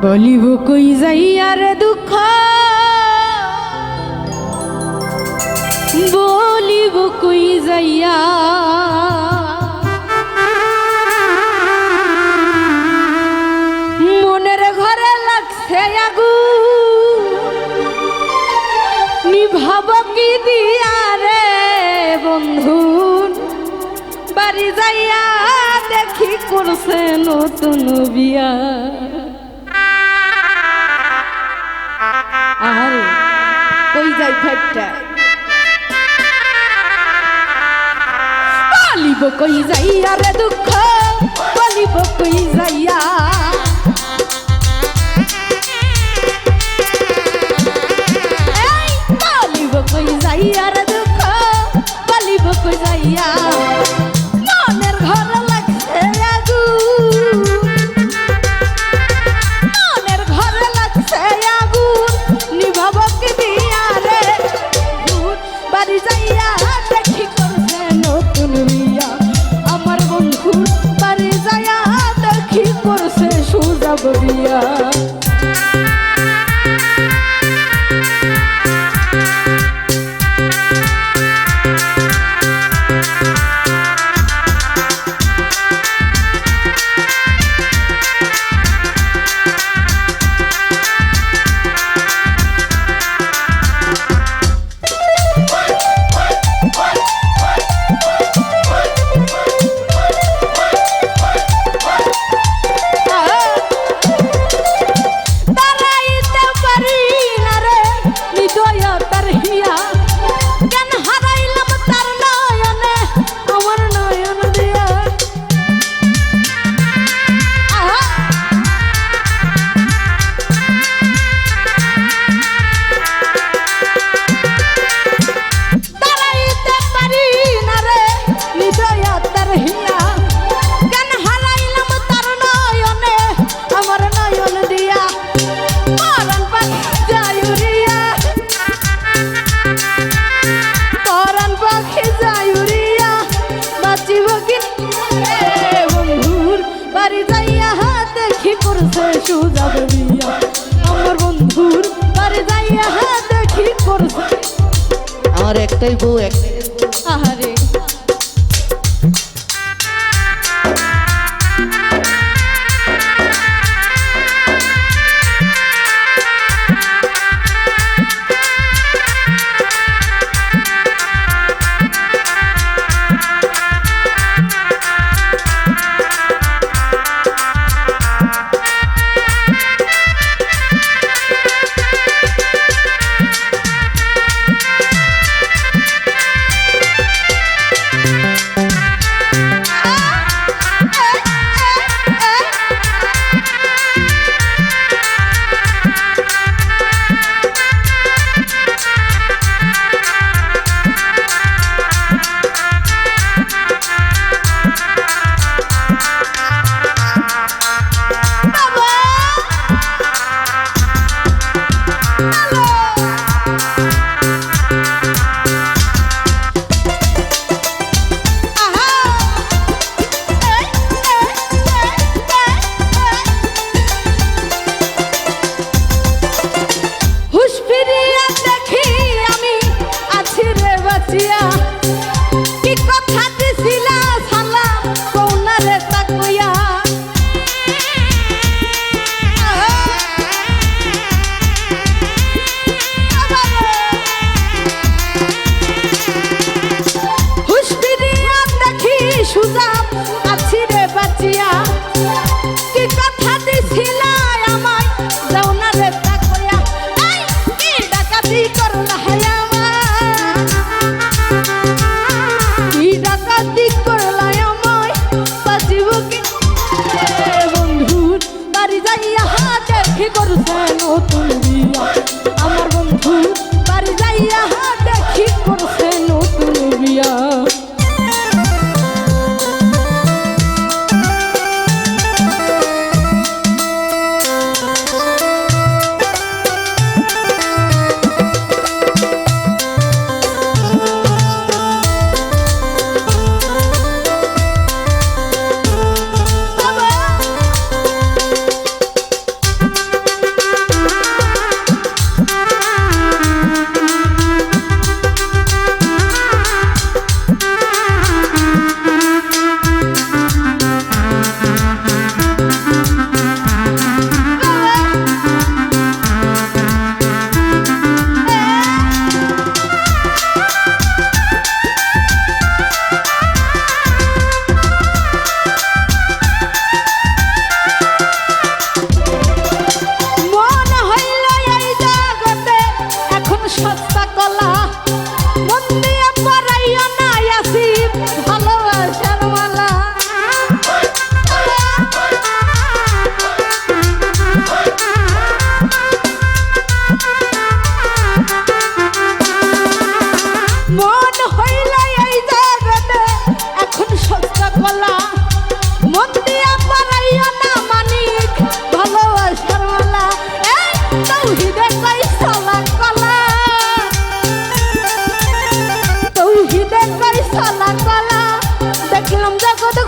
বলিব কই যাইয়ার দুঃখ, বলিব কই যাইয়া মনের ঘরে লাগছে আগুন, নিভাব কি দিয়া রে বন্ধু। বাড়ি যাইয়া দেখি করছে নতুন বিয়া। আরে কই যাই ফাইটটা, বলিব কই যাইয়া রে দুঃখ, বলিব কই যাইয়া বলিব কই যাইয়া রে দুঃখ, বলিব কই যাইয়া মনের ঘর লাগছে আগুন, মনের ঘর লাগছে আগুন, নিভাব কি দিয়া রে বন্ধু। বাড়ি যাইয়া দেখি করছে নতুন বিয়া। আমার বন্ধু বাড়ি যাইয়া দেখি করছে সুজাব বিয়া। সুজাব বিয়া। আমার বন্ধুর বাড়ি যাইয়া দেখি করছে, আমার একটাই বউ একটাই। আহারে করছে নতুন বিয়া। আমার বন্ধু বাড়ি যাইয়া দেখি করছে নতুন বিয়া।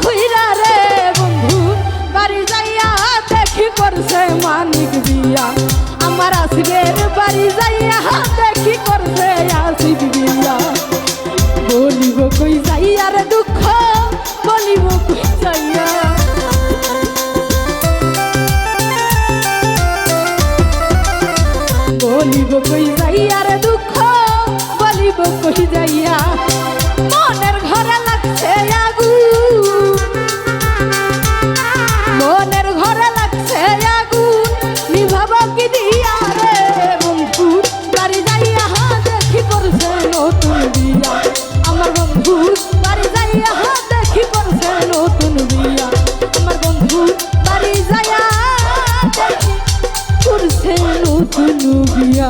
হইরা রে বন্ধু বাড়ি যাইয়া দেখি করছে মানিক বিয়া আমার আসিবের বাড়ি যাইয়া দেখি করছে আসিব বিয়া বলিব কই যাইয়া রে দুঃখ বলিব কই যাইয়া বলিব কই যাইয়া রে দুঃখ বলিব কই যাইয়া মনের ঘরে লাগছে আগুন মনের ঘরে লাগছে আগুন নিভাব কি দিয়া রে বন্ধু বাড়ি যাইয়া দেখি করছে নতুন বিয়া আমার বন্ধু বাড়ি যাইয়া দেখি করছে নতুন বিয়া আমার বন্ধু বাড়ি যাইয়া দেখি করছে নতুন বিয়া